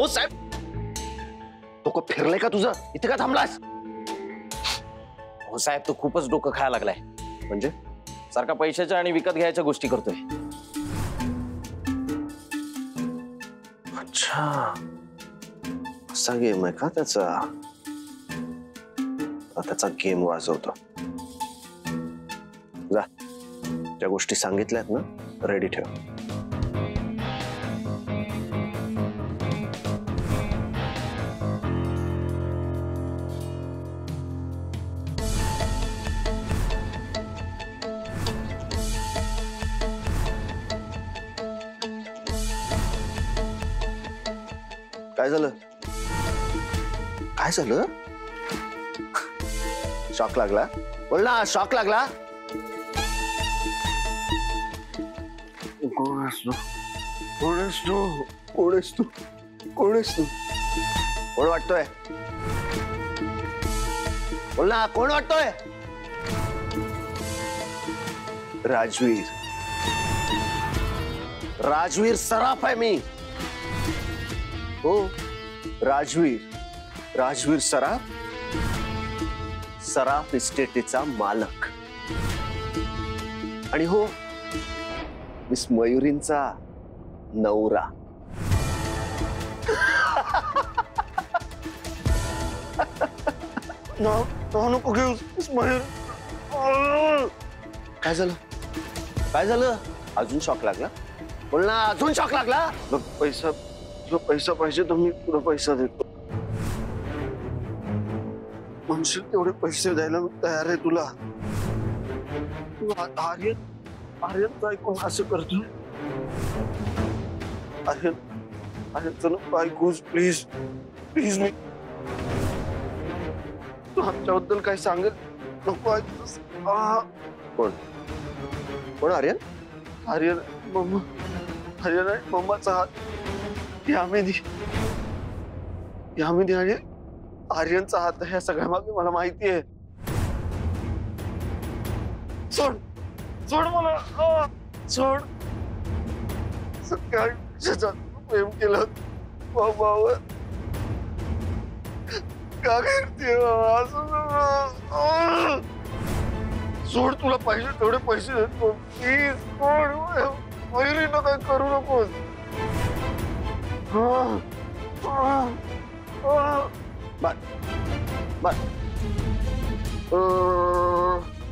साहेब, डोकं फिरलंय का तुझं? इथे का थांबलास? हो साहेब, तो खूपच डोकं खायला लागलाय. म्हणजे सारखा पैशाच्या आणि विकत घ्यायच्या गोष्टी करतोय. अच्छा, असा गेम आहे का त्याचा? त्याचा गेम वाजवतो. जा, ज्या गोष्टी सांगितल्यात ना रेडी ठेव. काय झालं? काय झालं? शॉक लागला? बोल ना, शॉक लागला? कोण आहेस तू? कोण आहेस तू? कोण आहेस तू? कोण आहेस तू? कोण वाटतोय? बोल ना, कोण वाटतोय? राजवीर. राजवीर सराफ आहे मी. हो, राजवीर. राजवीर सराफ. सराफ इस्टेटीचा मालक. आणि हो, मिस मयुरींचा नवरा. नको घेऊस मिस मयूर. काय झालं? काय झालं? अजून शॉक लागला? बोल ना, अजून शॉक लागला? पैसा, तुला पैसा पाहिजे तर मी तुला पैसा देतो. म्हणशील तेवढे पैसे द्यायला मी तयार आहे तुला. तू आर्यन ऐकून असं करतोय? आर्यन ऐकूस प्लीज प्लीज. मी तू आमच्याबद्दल काय सांगत नको ऐकूस. कोण कोण? आर्यन? आर्यन मम्मा. आर्यन आहे मम्माचा हात. यामिनी आणि आर्यनचा हात ह्या सगळ्या मागे मला माहिती आहे. सोड सोड मला. सोड. सगळ्या आयुष्यात प्रेम केलं बाबा. का करते असं? सोड, तुला पाहिजे तेवढे पैसे देतो प्लीज. सोड. मयुरीनं काय करू नकोस.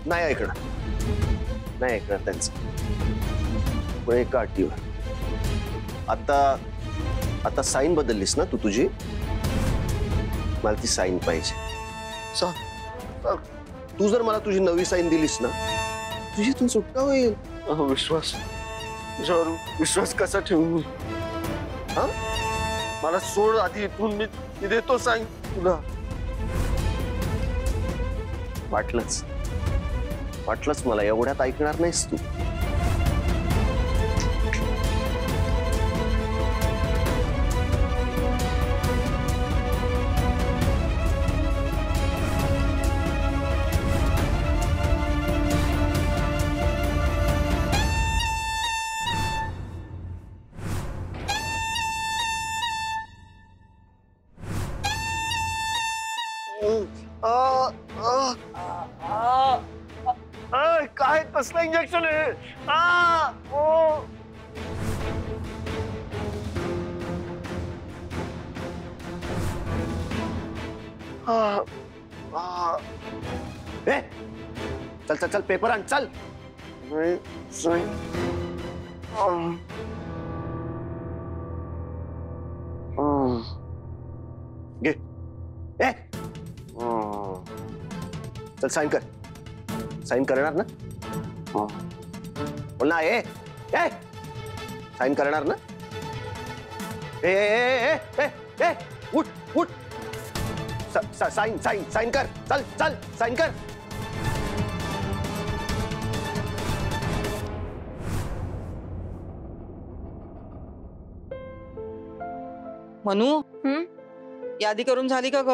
नाही ऐकणार. नाही ऐकणार त्यांचं. पण एका अटीवर. आता साईन बदललीस ना तू तुझी? मला ती साईन पाहिजे. तू जर मला तुझी नवी साईन दिलीस ना, तुझी इथून सुटका होईल. विश्वास, तुझ्यावर विश्वास कसा ठेवू? मला सोड आधी इथून. मी देतो साईन तुला. वाटलंच मला एवढ्यात ऐकणार नाहीस तू. काय कसलं इंजेक्शन आहे? चल चल चल, पेपर आण चल. घे. चल साइन कर. साइन करणार ना? बोल ना. साइन करणार ना? उठ उठ. साइन साइन साइन कर. चल चल साइन कर. मनू, यादी करून झाली का ग?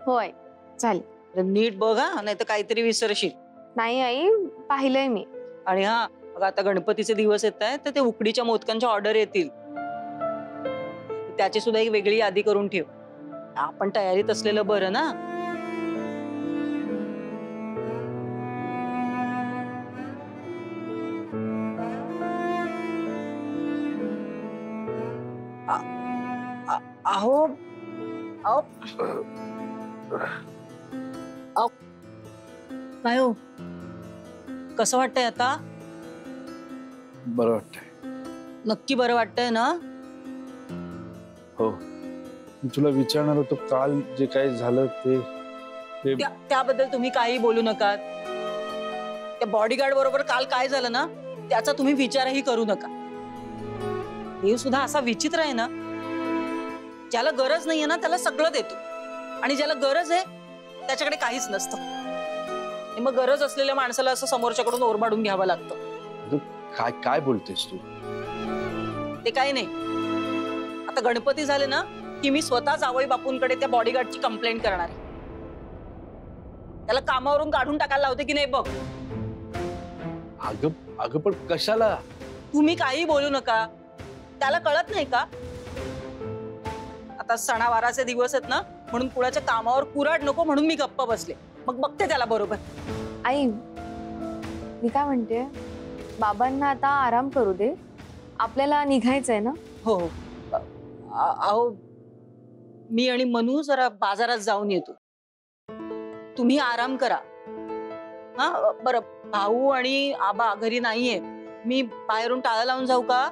होय झाली. नीट बघा, नाही तर काहीतरी विसरशील. नाही आई, पाहिलंय मी. आणि हा, आता गणपतीचे दिवस येत आहेत, तर ते उकडीच्या मोदकांच्या ऑर्डर येतील. त्याची सुद्धा एक वेगळी यादी करून ठेव. आपण तयारीत असलेलं बरं ना. अहो अहो अहो, काय हो, कसं वाटतंय आता? बरं वाटतंय. नक्की बरं वाटतंय ना? हो, मी तुला विचारणार होतो काल जे काही झालं ते त्याबद्दल तुम्ही काही बोलू नका. त्या बॉडीगार्ड बरोबर काल काय झालं ना त्याचा तुम्ही विचारही करू नका. देव सुद्धा असा विचित्र आहे ना, ज्याला गरज नाहीये ना त्याला सगळं देतो, आणि ज्याला गरज आहे त्याच्याकडे काहीच नसतं. आणि मग गरज असलेल्या माणसाला असं समोरच्याकडून ओरबाडून घ्यावं लागतं. काय काय बोलतेस तू? ते काही नाही. आता गणपती झाले ना की मी स्वतः जावई बापूंकडे त्या बॉडीगार्डची कंप्लेंट करणार आहे. त्याला कामावरून काढून टाकायला लावते की नाही बघ. अगं अगं पण कशाला? तुम्ही काही बोलू नका. त्याला कळत नाही का? आता सणावाराचे दिवस आहेत ना, म्हणून कुणाच्या कामावर कुराड नको म्हणून मी गप्प बसले. मग बघते त्याला बरोबर. आई, मी काय म्हणते, बाबांना आता आराम करू दे. आपल्याला निघायचंय ना? हो हो. अहो, मी आणि मनू जरा बाजारात जाऊन येतो. तुम्ही आराम करा. हा बरं, भाऊ आणि आबा घरी नाहीये. मी बाहेरून टाळं लावून जाऊ का?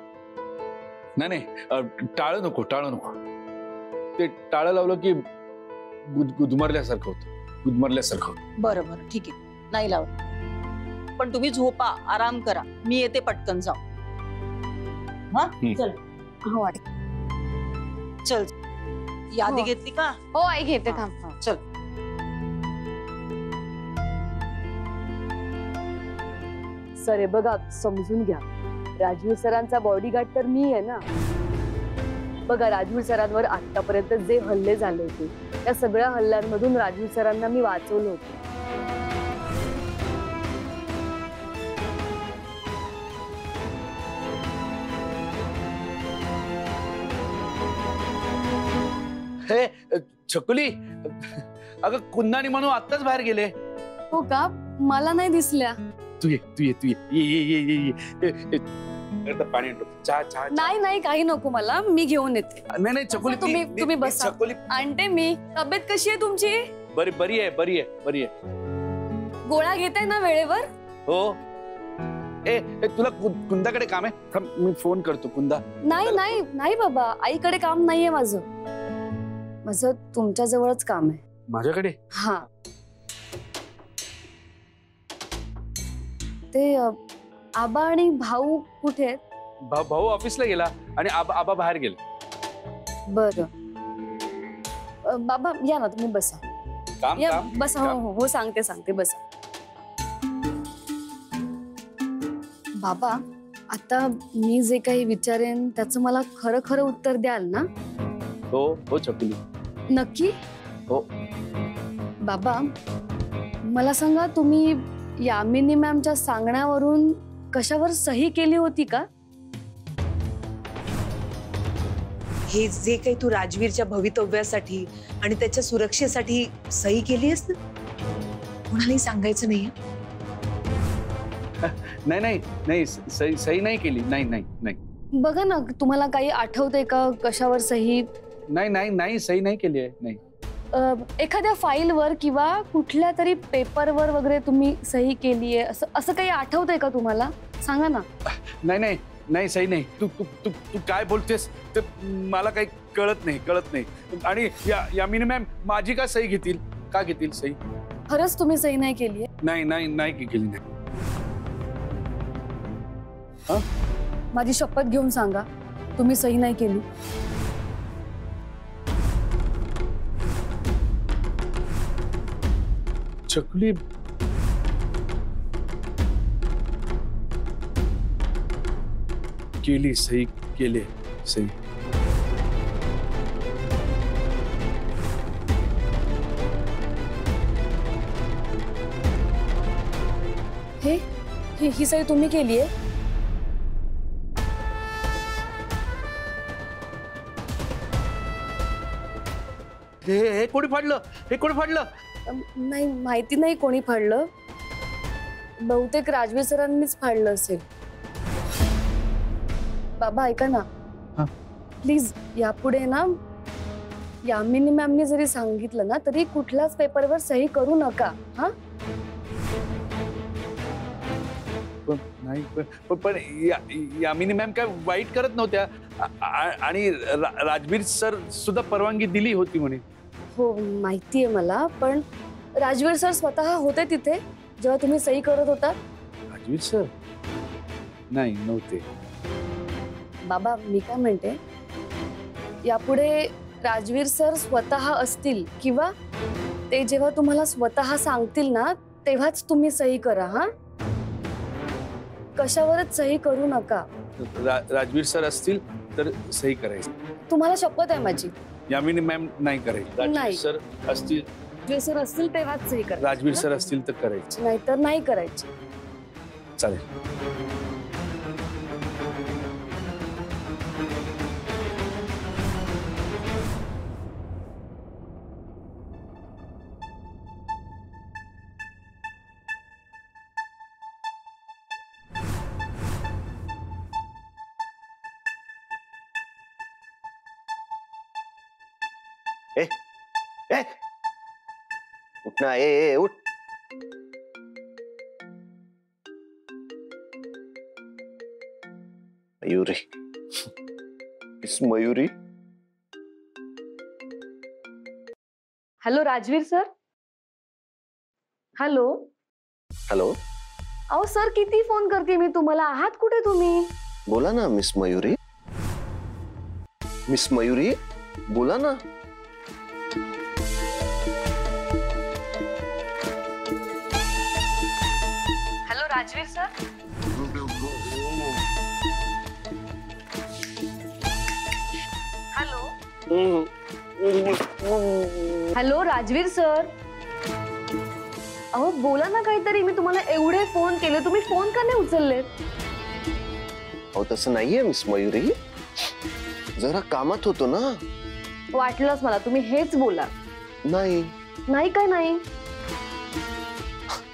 नाही नाही, टाळं नको, टाळं नको. ते टाळं लावलं की गुदमरल्यासारखं होतं, गुदमरल्यासारखं होतं. बरं बरं, ठीक आहे, नाही लावत. पण तुम्ही झोपा, आराम करा. मी येते पटकन जाऊ. हा चल. हो आई. चल, यादी हो. घेतली का? हो आई, घेते थांब. हा, चल. सर हे बघा, समजून घ्या, राजवीर सरांचा बॉडीगार्ड तर मी आहे ना. बघा, राजवीर सरांवर आतापर्यंत जे हल्ले झाले होते त्या सगळ्या हल्ल्यांमधून राजवीर सरांना मी वाचवलं होतं. हे छकुली, अगं कुंदानी म्हणून आत्ताच बाहेर गेले. हो का? मला नाही दिसल्या. तू ये, तू ये, तू ये, ये ये ये ये ये. पाणी आणतो. चहा चहा. नाही नाही, काही नको मला, मी घेऊन येते. नाही नाही छकुली, तुम्ही बसा. छकुली आणते मी. तब्येत कशी आहे तुमची? बरी बरी आहे, बरी आहे, बरी आहे. गोळ्या घेताय ना वेळेवर? हो. ए तुला कुंदाकडे काम आहे? थांब, मी फोन करतो. कुंदा. नाही नाही नाही बाबा, आईकडे काम नाहीये माझं. माझं तुमच्या जवळच काम आहे. माझ्याकडे? हा, ते आबा आणि भाऊ कुठे आहेत? भाऊ ऑफिसला गेला आणि आबा बाहेर गेले. बरं, बाबा या ना, तुम्ही बसा. काम या काम बसा. हो हो हो, सांगते बसा. बाबा, आता मी जे काही विचारेन त्याचं मला खरं खरं उत्तर द्याल ना? हो हो छकुली, नक्की? हो. बाबा, मला सांगा, तुम्ही यामिनी मॅमच्या सांगण्यावरून कशावर सही केली होती का? हे जे काही तू राजवीरच्या भवितव्यासाठी आणि त्याच्या सुरक्षेसाठी सही केली आहेस ना, कोणालाही सांगायचं नाही. नाही नाही नाही, सही नाही केली. नाही नाही नाही. बघा ना, तुम्हाला काही आठवतंय का कशावर सही? नाही नाही नाही, सही नाही केली आहे. नाही. एखाद्या फाईलवर किंवा कुठल्या तरी पेपरवर वगैरे तुम्ही सही केली आहे असं काही आठवतंय का तुम्हाला? सांगा ना. नाही नाही नाही, सही नाही. तू तू तू तू काय बोलतेस ते मला काही कळत नाही. आणि यामिनी मॅम माझी का सही घेतील? का घेतील सही? खरंच तुम्ही सही नाही केली आहे? नाही नाही नाही केली नाही. माझी शपथ घेऊन सांगा, तुम्ही सही नाही केली. छकुली, केली सही, केले सही. ही सही तुम्ही केली आहे? हे कोणी फाडलं? हे कोणी फाडलं? नाही, माहिती नाही कोणी फाडलं. बहुतेक राजवीर सरांनीच फाडलं असेल. बाबा ऐका ना, हा. प्लीज यापुढे ना यामिनी मॅमनी जरी सांगितलं ना तरी कुठल्याच पेपरवर सही करू नका. हा, नाही पण यामिनी मॅम काय वाईट करत नव्हत्या आणि राजवीर सर सुद्धा परवानगी दिली होती म्हणे. हो माहितीये मला, पण राजवीर सर स्वतः होते तिथे जेव्हा तुम्ही सही करत होता? राजवीर सर नाही नव्हते. बाबा मी काय म्हणते, यापुढे राजवीर सर स्वतः असतील किंवा ते जेव्हा तुम्हाला स्वतः सांगतील ना तेव्हाच तुम्ही सही करा. हा, कशावरच सही करू नका. राजवीर सर असतील तर सही करायची. तुम्हाला शपथ आहे माझी. यामिनी मॅम नाही करायची. राजवीर नाही. सर असतील, जे सर असतील तेव्हाच सही करा. राजवीर सर असतील तर करायची. नाहीतर नाही करायची. चालेल. ए उठ ना, ए उठ. Mayuri, miss Mayuri. Hello Rajveer sir. Hello. Hello. अहो सर किती फोन करते मी तुम्हाला. आहात कुठे तुम्ही? बोला ना मिस मयुरी. मिस मयुरी बोला ना. Hello Rajveer sir. Hello. Hello Rajveer sir. अहो बोला ना काहीतरी. मी तुम्हाला एवढे फोन केले, तुम्ही फोन का नाही उचललेत? अहो तसं नाहीये मिस मयुरी, जरा कामात होतो ना. वाटलंच मला तुम्ही हेच बोला. नाही नाही काय नाही.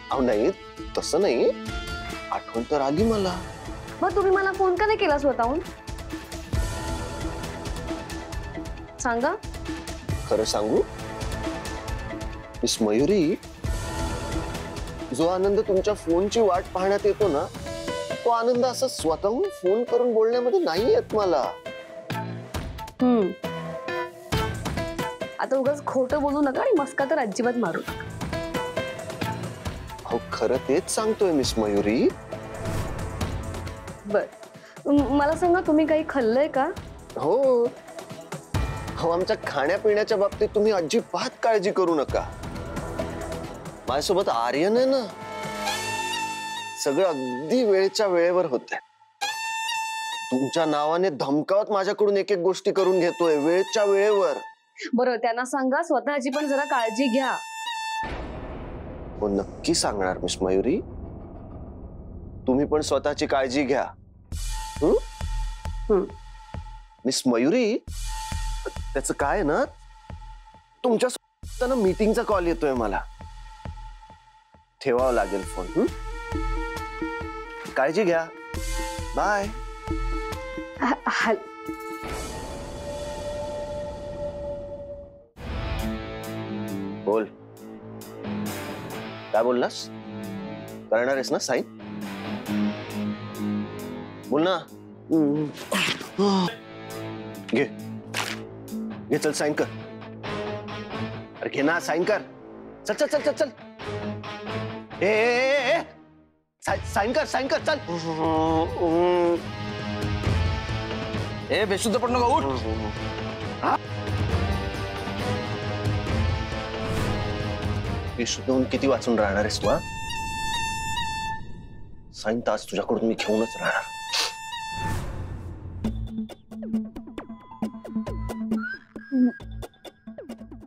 अहो नाही तसं नाही, आठवण तर आली मला. मग तुम्ही मला फोन का नाही केला स्वतःहून? सांगा. खरं सांगू मिस मयुरी, जो आनंद तुमच्या फोनची वाट पाहण्यात येतो ना, तो आनंद असं स्वतःहून फोन करून बोलण्यामध्ये नाही येत मला. आता उगाच खोटं बोलू नका आणि मस्का तर अजिबात मारू नका. अहो खरं तेच सांगतोय मिस मयुरी. बर मला सांगा, तुम्ही काही खाल्लंय का? हो हो, आमच्या खाण्यापिण्याच्या बाबतीत तुम्ही अजिबात काळजी करू नका. माझ्यासोबत आर्यन आहे ना, सगळं अगदी वेळेच्या वेळेवर होतंय. तुमच्या नावाने धमकावत माझ्याकडून एक एक गोष्टी करून घेतोय वेळेच्या वेळेवर. बरं त्यांना सांगा स्वतःची पण जरा काळजी घ्या. हो नक्की सांगणार मिस मयुरी. तुम्ही पण स्वतःची काळजी घ्या. मिस मयुरी, त्याचं काय ना, तुमच्या मीटिंगचा कॉल येतोय मला. ठेवावं लागेल फोन. काळजी घ्या. बाय. बोल. काय बोललास? करणार आहेस ना साईन? बोल ना. घे घे, चल साईन कर. अरे घे ना, साईन कर. चल चल चल चल चल. ए साईन कर, साईन कर, चल. ए बेशुद्ध पड नको, उठ. बेशुद्ध होऊन किती वाचून राहणार आहेस तू? साईन तास तुझ्याकडून मी घेऊनच राहणार.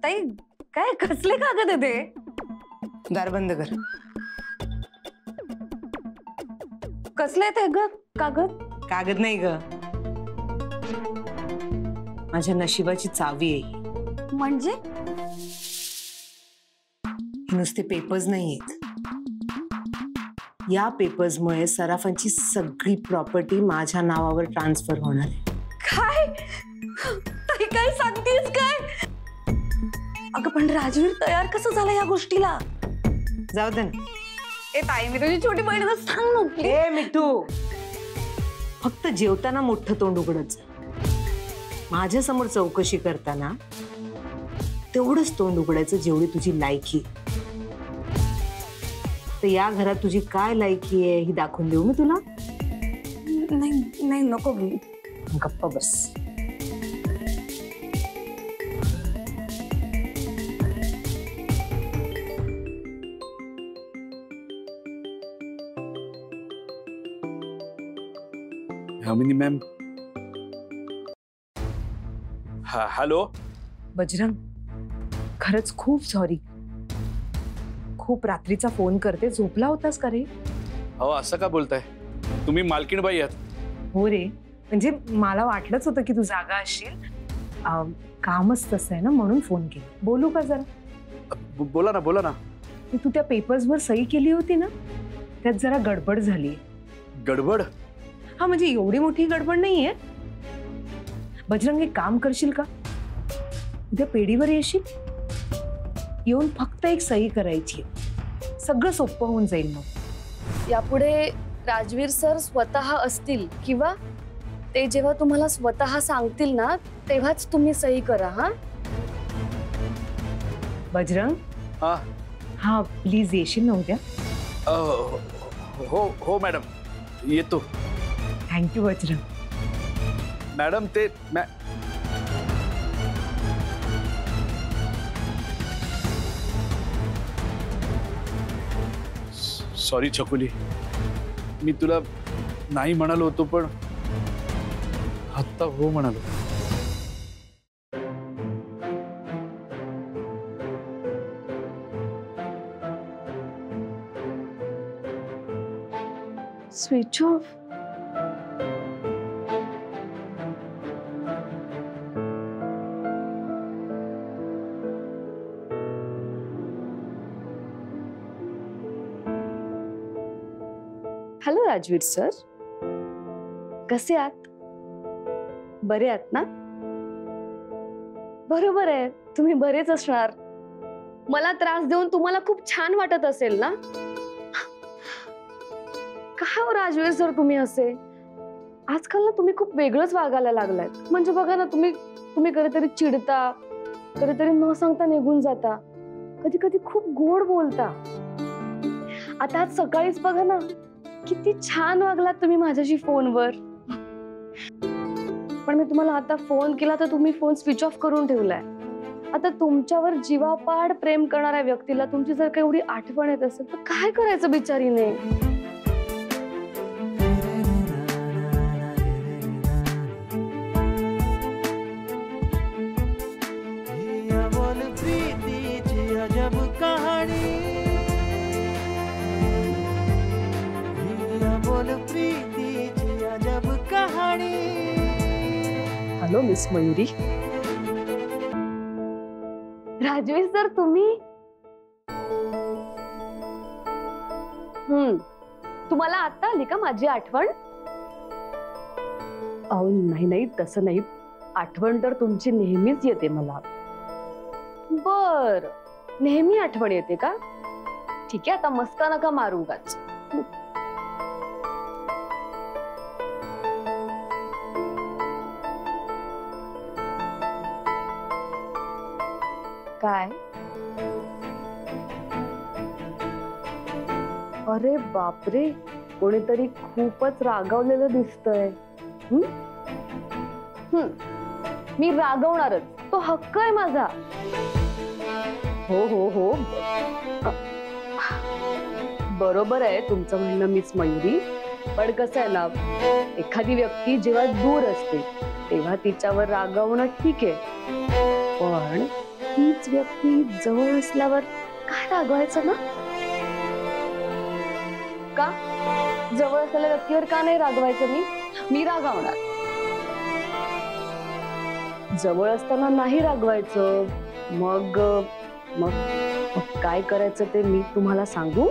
ताई काय कसले कागद आहे ते? दार बंद कर. कसले आहेत ग कागद? कागद नाही ग, माझ्या नशिबाची चावी आहे. म्हणजे हे नुसते पेपर्स नाही आहेत. या पेपर्समुळे सराफांची सगळी प्रॉपर्टी माझ्या नावावर ट्रान्सफर होणार आहे. काय ताई काय सांगतेस काय? अगं पण राजवीर तयार कसं झाला या गोष्टीला? जाऊ दे ना. ए ताई मी तुझी छोटी बहिणीला सांग ना please. ए मिठू, फक्त जेवताना मोठं तोंड उघडच. माझ्या समोर चौकशी करताना तेवढंच तोंड उघडायचं जेवढी तुझी लायकी. तर या घरात तुझी काय लायकी आहे ही दाखवून देऊ मी तुला. नाही नाही नको. गप्पा बस. यामिनी मॅम. हा हॅलो. बजरंग, खरंच खूप सॉरी. खूप रात्रीचा फोन करते, झोपला होतास का रे? अहो असं का बोलताय? तुम्ही मालकीणबाई आहात. हो रे, म्हणजे मला वाटलंच होतं की तू जागा असशील. कामच तसं आहे ना, म्हणून फोन केला. बोलू का जरा? बोला ना बोला ना. तू त्या पेपर्सवर सही केली होती ना, त्यात जरा गडबड झाली. गडबड? हा म्हणजे एवढी मोठी गडबड नाहीये. बजरंग एक काम करशील का? उद्या पेढीवर येशील? येऊन फक्त एक सही करायची. सगळं सोपं होऊन जाईल मग. यापुढे राजवीर सर स्वतः असतील किंवा ते जेव्हा तुम्हाला स्वतः सांगतील ना तेव्हाच तुम्ही सही करा. हा बजरंग. हा हा प्लीज येशील ना उद्या? हो हो मॅडम, येतो. थँक्यू बजरंग. मॅडम ते सॉरी छकुली, मी तुला नाही म्हणालो होतो पण आत्ता हो म्हणालो. Switch off. Hello Rajveer sir, कसे आहात? बरे आहात ना? बरोबर आहे, तुम्ही बरेच असणार. मला त्रास देऊन तुम्हाला खूप छान वाटत असेल ना? काय हो राजवीर सर तुम्ही असे? आजकाल ना तुम्ही खूप वेगळंच वागायला लागलायत. म्हणजे बघा ना, तुम्ही कधीतरी चिडता, कधीतरी न सांगता निघून जाता, कधी कधी खूप गोड बोलता. आता आज सकाळीच बघा ना, किती छान वागलात तुम्ही माझ्याशी फोनवर. पण मी तुम्हाला आता फोन केला तर तुम्ही फोन स्विच ऑफ करून ठेवलाय. आता तुमच्यावर जीवापाड प्रेम करणाऱ्या व्यक्तीला तुमची जर काही एवढी आठवण येत असेल तर काय करायचं बिचारीने? Hello miss Mayuri. Rajveer sir तुम्ही? तुम्हाला आता आली का माझी आठवण? अहो नाही नाही, तसं नाही. आठवण तर तुमची नेहमीच येते मला. बर, नेहमी आठवण येते का? ठीक आहे, आता मस्का नका मारू उगाच. काय? अरे बापरे, कोणीतरी खूपच रागावलेलं दिसतंय. मी रागवणारच, तो हक्क आहे माझा. हो हो हो, बरोबर आहे तुमचं म्हणणं मिस मयुरी. पण कसं आहे ना, एखादी व्यक्ती जेव्हा दूर असते तेव्हा तिच्यावर रागवणं ठीक आहे, पण तीच व्यक्ती जवळ असल्यावर काय रागवायचं ना? का जवळ असलेल्या व्यक्तीवर का नाही रागवायचं? मी रागवणार. जवळ असताना नाही रागवायचं, मग मग मग काय करायचं ते मी तुम्हाला सांगू?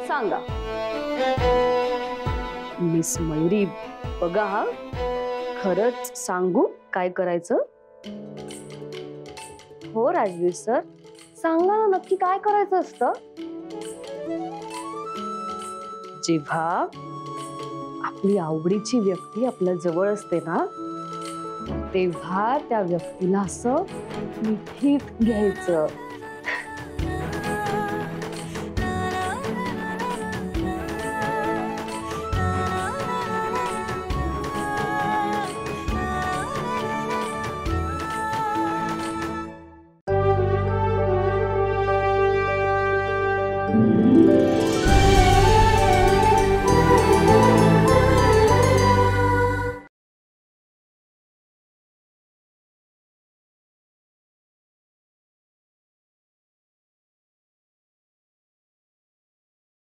सांगा. मिस मयुरी, बघा हा, खरंच सांगू काय करायचं? हो राजवीर सर, सांगा ना नक्की काय करायचं असतं? जेव्हा आपली आवडीची व्यक्ती आपल्या जवळ असते ना, तेव्हा त्या व्यक्तीला असं मिठीत घ्यायचं.